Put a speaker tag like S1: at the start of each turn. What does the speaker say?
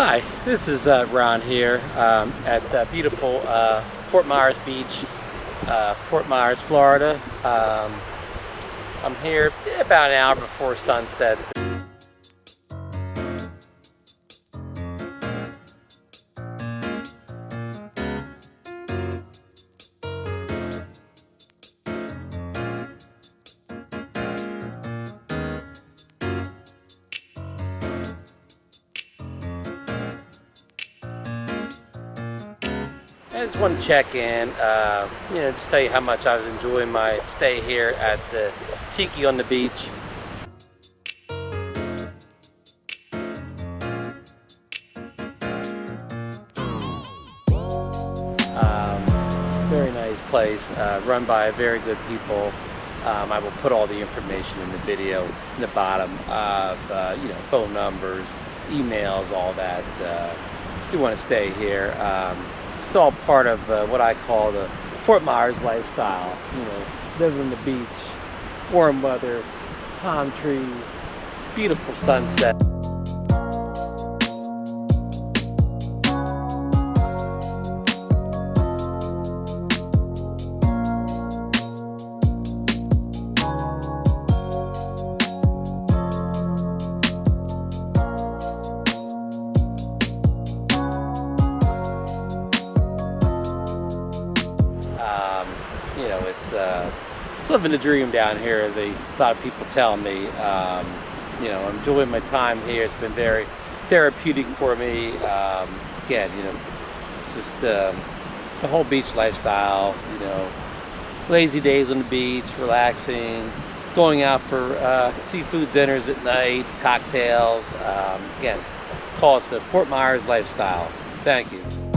S1: Hi, this is Ron here at beautiful Fort Myers Beach, Fort Myers, Florida. I'm here about an hour before sunset. I just want to check in, just tell you how much I was enjoying my stay here at the Tiki on the Beach. Very nice place, run by very good people. I will put all the information in the video in the bottom of, phone numbers, emails, all that, if you want to stay here. It's all part of what I call the Fort Myers lifestyle. Living on the beach, warm weather, palm trees, beautiful sunset. It's living the dream down here, as a lot of people tell me. I'm enjoying my time here. It's been very therapeutic for me. Again, just the whole beach lifestyle. Lazy days on the beach, relaxing, going out for seafood dinners at night, cocktails. Again, call it the Fort Myers lifestyle. Thank you.